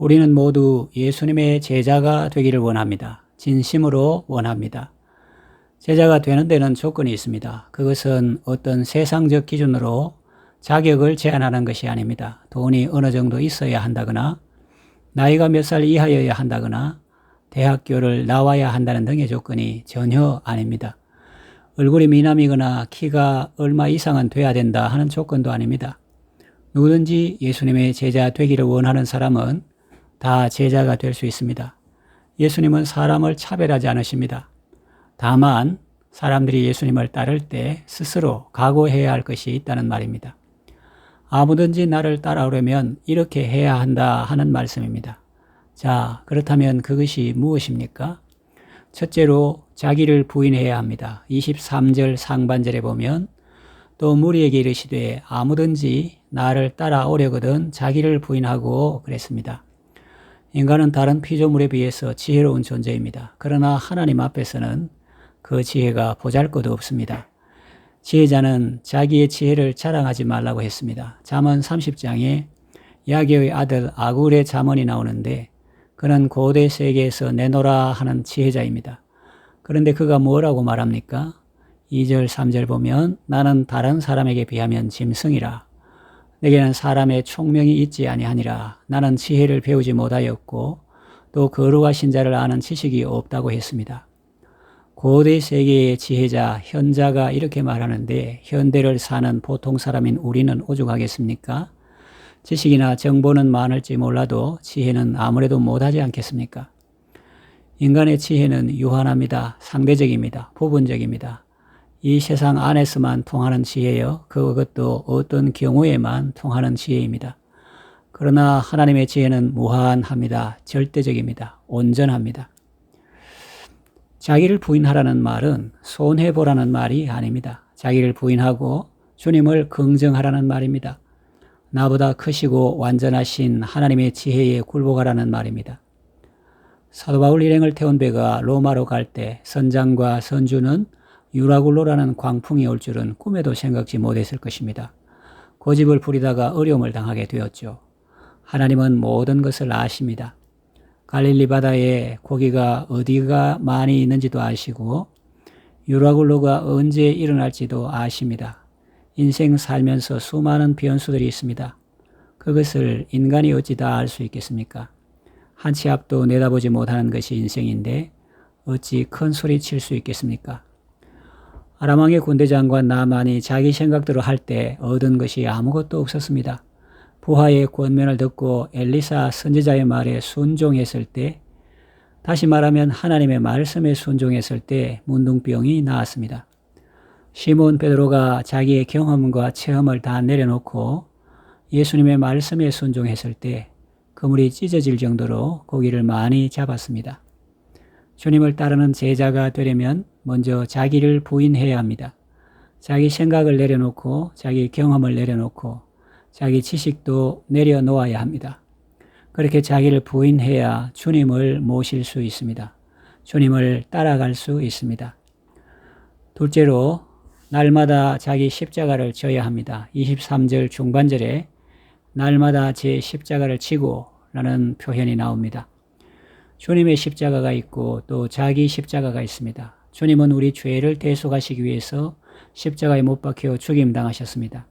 우리는 모두 예수님의 제자가 되기를 원합니다. 진심으로 원합니다. 제자가 되는 데는 조건이 있습니다. 그것은 어떤 세상적 기준으로 자격을 제한하는 것이 아닙니다. 돈이 어느 정도 있어야 한다거나 나이가 몇 살 이하여야 한다거나 대학교를 나와야 한다는 등의 조건이 전혀 아닙니다. 얼굴이 미남이거나 키가 얼마 이상은 돼야 된다 하는 조건도 아닙니다. 누구든지 예수님의 제자 되기를 원하는 사람은 다 제자가 될 수 있습니다. 예수님은 사람을 차별하지 않으십니다. 다만 사람들이 예수님을 따를 때 스스로 각오해야 할 것이 있다는 말입니다. 아무든지 나를 따라오려면 이렇게 해야 한다 하는 말씀입니다. 자, 그렇다면 그것이 무엇입니까? 첫째로 자기를 부인해야 합니다. 23절 상반절에 보면 또 무리에게 이르시되 아무든지 나를 따라오려거든 자기를 부인하고 그랬습니다. 인간은 다른 피조물에 비해서 지혜로운 존재입니다. 그러나 하나님 앞에서는 그 지혜가 보잘것도 없습니다. 지혜자는 자기의 지혜를 자랑하지 말라고 했습니다. 잠언 30장에 야게의 아들 아굴의 잠언이 나오는데 그는 고대 세계에서 내노라 하는 지혜자입니다. 그런데 그가 뭐라고 말합니까? 2절 3절 보면 나는 다른 사람에게 비하면 짐승이라. 내게는 사람의 총명이 있지 아니하니라. 나는 지혜를 배우지 못하였고 또 거룩하신 자를 아는 지식이 없다고 했습니다. 고대 세계의 지혜자 현자가 이렇게 말하는데 현대를 사는 보통 사람인 우리는 오죽하겠습니까? 지식이나 정보는 많을지 몰라도 지혜는 아무래도 못하지 않겠습니까? 인간의 지혜는 유한합니다. 상대적입니다. 부분적입니다. 이 세상 안에서만 통하는 지혜여 그것도 어떤 경우에만 통하는 지혜입니다. 그러나 하나님의 지혜는 무한합니다. 절대적입니다. 온전합니다. 자기를 부인하라는 말은 손해보라는 말이 아닙니다. 자기를 부인하고 주님을 긍정하라는 말입니다. 나보다 크시고 완전하신 하나님의 지혜에 굴복하라는 말입니다. 사도 바울 일행을 태운 배가 로마로 갈 때 선장과 선주는 유라굴로라는 광풍이 올 줄은 꿈에도 생각지 못했을 것입니다. 고집을 부리다가 어려움을 당하게 되었죠. 하나님은 모든 것을 아십니다. 갈릴리 바다에 고기가 어디가 많이 있는지도 아시고 유라굴로가 언제 일어날지도 아십니다. 인생 살면서 수많은 변수들이 있습니다. 그것을 인간이 어찌 다 알 수 있겠습니까? 한 치 앞도 내다보지 못하는 것이 인생인데 어찌 큰 소리 칠 수 있겠습니까? 아람왕의 군대장관 나만이 자기 생각대로 할 때 얻은 것이 아무것도 없었습니다. 부하의 권면을 듣고 엘리사 선지자의 말에 순종했을 때, 다시 말하면 하나님의 말씀에 순종했을 때 문둥병이 나았습니다. 시몬 베드로가 자기의 경험과 체험을 다 내려놓고 예수님의 말씀에 순종했을 때 그물이 찢어질 정도로 고기를 많이 잡았습니다. 주님을 따르는 제자가 되려면 먼저 자기를 부인해야 합니다. 자기 생각을 내려놓고 자기 경험을 내려놓고 자기 지식도 내려놓아야 합니다. 그렇게 자기를 부인해야 주님을 모실 수 있습니다. 주님을 따라갈 수 있습니다. 둘째로 날마다 자기 십자가를 져야 합니다. 23절 중반절에 날마다 제 십자가를 지고 라는 표현이 나옵니다. 주님의 십자가가 있고 또 자기 십자가가 있습니다. 주님은 우리 죄를 대속하시기 위해서 십자가에 못 박혀 죽임당하셨습니다.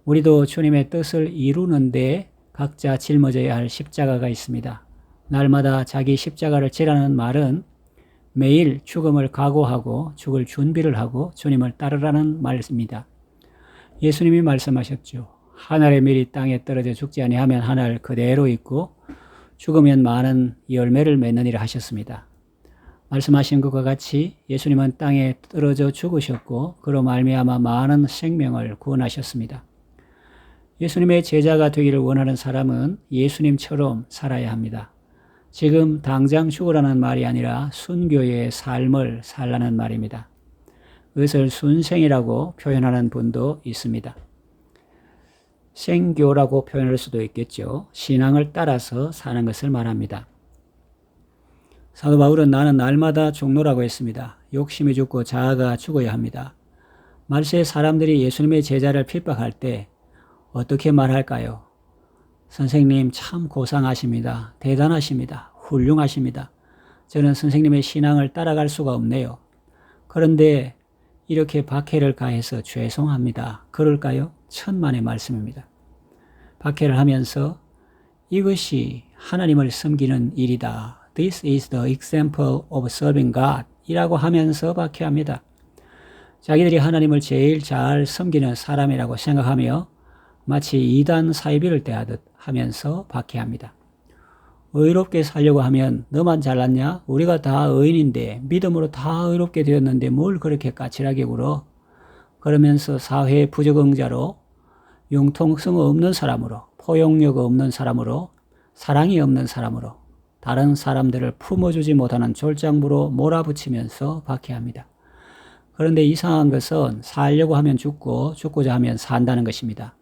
우리도 주님의 뜻을 이루는데 각자 짊어져야 할 십자가가 있습니다. 날마다 자기 십자가를 지라는 말은 매일 죽음을 각오하고 죽을 준비를 하고 주님을 따르라는 말입니다. 예수님이 말씀하셨죠. 한 알의 밀이 땅에 떨어져 죽지 아니하면 한 알 그대로 있고 죽으면 많은 열매를 맺느니라 하셨습니다. 말씀하신 것과 같이 예수님은 땅에 떨어져 죽으셨고 그로 말미암아 많은 생명을 구원하셨습니다. 예수님의 제자가 되기를 원하는 사람은 예수님처럼 살아야 합니다. 지금 당장 죽으라는 말이 아니라 순교의 삶을 살라는 말입니다. 그것을 순생이라고 표현하는 분도 있습니다. 생교라고 표현할 수도 있겠죠. 신앙을 따라서 사는 것을 말합니다. 사도 바울은 나는 날마다 죽노라고 했습니다. 욕심이 죽고 자아가 죽어야 합니다. 말세에 사람들이 예수님의 제자를 핍박할 때 어떻게 말할까요? 선생님 참 고상하십니다. 대단하십니다. 훌륭하십니다. 저는 선생님의 신앙을 따라갈 수가 없네요. 그런데 이렇게 박해를 가해서 죄송합니다. 그럴까요? 천만의 말씀입니다. 박해를 하면서 이것이 하나님을 섬기는 일이다. This is the example of serving God 이라고 하면서 박해합니다. 자기들이 하나님을 제일 잘 섬기는 사람이라고 생각하며 마치 이단 사이비를 대하듯 하면서 박해합니다. 의롭게 살려고 하면 너만 잘났냐? 우리가 다 의인인데 믿음으로 다 의롭게 되었는데 뭘 그렇게 까칠하게 굴어? 그러면서 사회의 부적응자로 융통성 없는 사람으로 포용력 없는 사람으로 사랑이 없는 사람으로 다른 사람들을 품어주지 못하는 졸작무로 몰아붙이면서 박해합니다. 그런데 이상한 것은 살려고 하면 죽고 죽고자 하면 산다는 것입니다.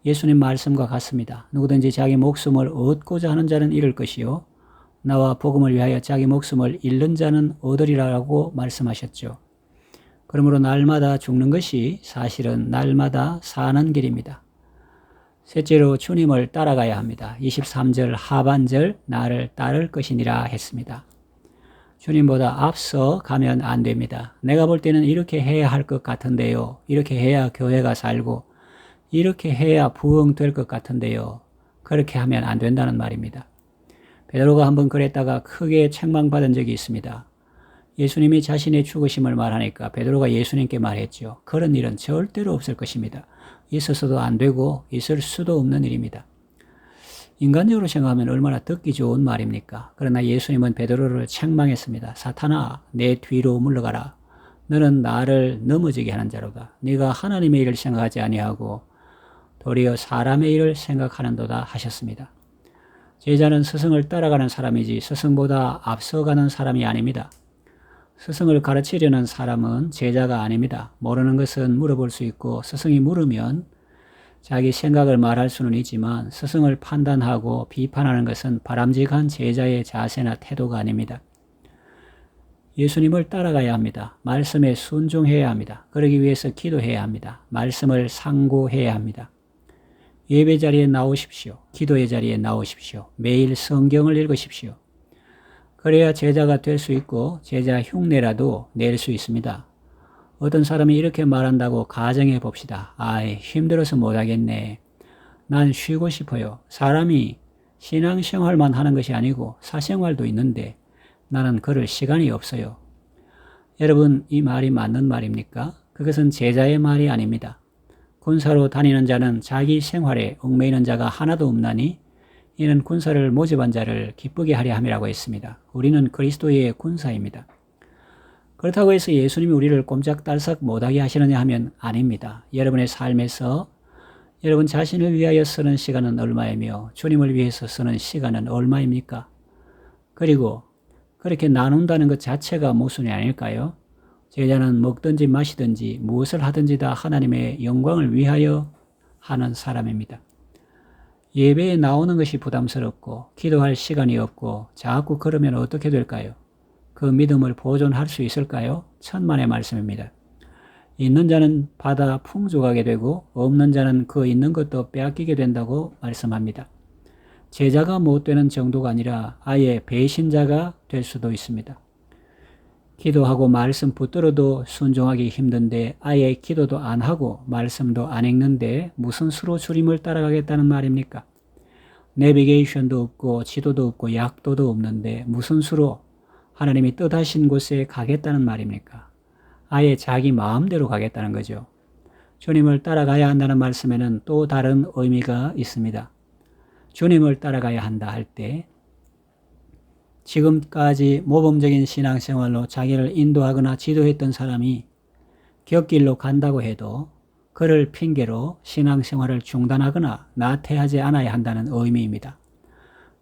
예수님 말씀과 같습니다. 누구든지 자기 목숨을 얻고자 하는 자는 잃을 것이요 나와 복음을 위하여 자기 목숨을 잃는 자는 얻으리라고 말씀하셨죠. 그러므로 날마다 죽는 것이 사실은 날마다 사는 길입니다. 셋째로 주님을 따라가야 합니다. 23절 하반절 나를 따를 것이니라 했습니다. 주님보다 앞서 가면 안 됩니다. 내가 볼 때는 이렇게 해야 할 것 같은데요. 이렇게 해야 교회가 살고 이렇게 해야 부흥될 것 같은데요. 그렇게 하면 안 된다는 말입니다. 베드로가 한번 그랬다가 크게 책망받은 적이 있습니다. 예수님이 자신의 죽으심을 말하니까 베드로가 예수님께 말했죠. 그런 일은 절대로 없을 것입니다. 있어서도 안 되고 있을 수도 없는 일입니다. 인간적으로 생각하면 얼마나 듣기 좋은 말입니까? 그러나 예수님은 베드로를 책망했습니다. 사탄아, 내 뒤로 물러가라. 너는 나를 넘어지게 하는 자로다. 네가 하나님의 일을 생각하지 아니하고 도리어 사람의 일을 생각하는도다 하셨습니다. 제자는 스승을 따라가는 사람이지 스승보다 앞서가는 사람이 아닙니다. 스승을 가르치려는 사람은 제자가 아닙니다. 모르는 것은 물어볼 수 있고 스승이 물으면 자기 생각을 말할 수는 있지만 스승을 판단하고 비판하는 것은 바람직한 제자의 자세나 태도가 아닙니다. 예수님을 따라가야 합니다. 말씀에 순종해야 합니다. 그러기 위해서 기도해야 합니다. 말씀을 상고해야 합니다. 예배 자리에 나오십시오. 기도의 자리에 나오십시오. 매일 성경을 읽으십시오. 그래야 제자가 될 수 있고 제자 흉내라도 낼 수 있습니다. 어떤 사람이 이렇게 말한다고 가정해 봅시다. 아이, 힘들어서 못하겠네. 난 쉬고 싶어요. 사람이 신앙생활만 하는 것이 아니고 사생활도 있는데 나는 그럴 시간이 없어요. 여러분, 이 말이 맞는 말입니까? 그것은 제자의 말이 아닙니다. 군사로 다니는 자는 자기 생활에 얽매이는 자가 하나도 없나니 이는 군사를 모집한 자를 기쁘게 하려 함이라고 했습니다. 우리는 그리스도의 군사입니다. 그렇다고 해서 예수님이 우리를 꼼짝달싹 못하게 하시느냐 하면 아닙니다. 여러분의 삶에서 여러분 자신을 위하여 쓰는 시간은 얼마이며 주님을 위해서 쓰는 시간은 얼마입니까? 그리고 그렇게 나눈다는 것 자체가 모순이 아닐까요? 제자는 먹든지 마시든지 무엇을 하든지 다 하나님의 영광을 위하여 하는 사람입니다. 예배에 나오는 것이 부담스럽고 기도할 시간이 없고 자꾸 그러면 어떻게 될까요? 그 믿음을 보존할 수 있을까요? 천만의 말씀입니다. 있는 자는 받아 풍족하게 되고 없는 자는 그 있는 것도 빼앗기게 된다고 말씀합니다. 제자가 못 되는 정도가 아니라 아예 배신자가 될 수도 있습니다. 기도하고 말씀 붙들어도 순종하기 힘든데 아예 기도도 안 하고 말씀도 안 읽는데 무슨 수로 주님을 따라가겠다는 말입니까? 내비게이션도 없고 지도도 없고 약도도 없는데 무슨 수로 하나님이 뜻하신 곳에 가겠다는 말입니까? 아예 자기 마음대로 가겠다는 거죠. 주님을 따라가야 한다는 말씀에는 또 다른 의미가 있습니다. 주님을 따라가야 한다 할 때 지금까지 모범적인 신앙생활로 자기를 인도하거나 지도했던 사람이 곁길로 간다고 해도 그를 핑계로 신앙생활을 중단하거나 나태하지 않아야 한다는 의미입니다.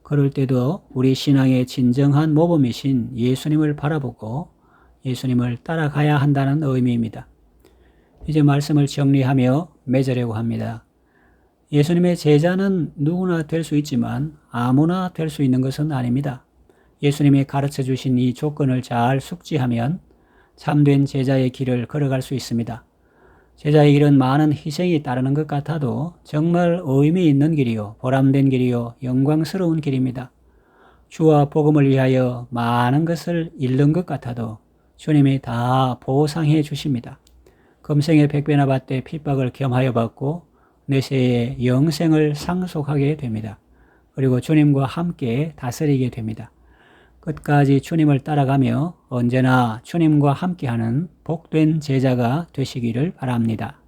그럴 때도 우리 신앙의 진정한 모범이신 예수님을 바라보고 예수님을 따라가야 한다는 의미입니다. 이제 말씀을 정리하며 맺으려고 합니다. 예수님의 제자는 누구나 될 수 있지만 아무나 될 수 있는 것은 아닙니다. 예수님이 가르쳐 주신 이 조건을 잘 숙지하면 참된 제자의 길을 걸어갈 수 있습니다. 제자의 길은 많은 희생이 따르는 것 같아도 정말 의미 있는 길이요, 보람된 길이요, 영광스러운 길입니다. 주와 복음을 위하여 많은 것을 잃는 것 같아도 주님이 다 보상해 주십니다. 금생에 백배나 받되 핍박을 겸하여 받고 내세에 영생을 상속하게 됩니다. 그리고 주님과 함께 다스리게 됩니다. 끝까지 주님을 따라가며 언제나 주님과 함께하는 복된 제자가 되시기를 바랍니다.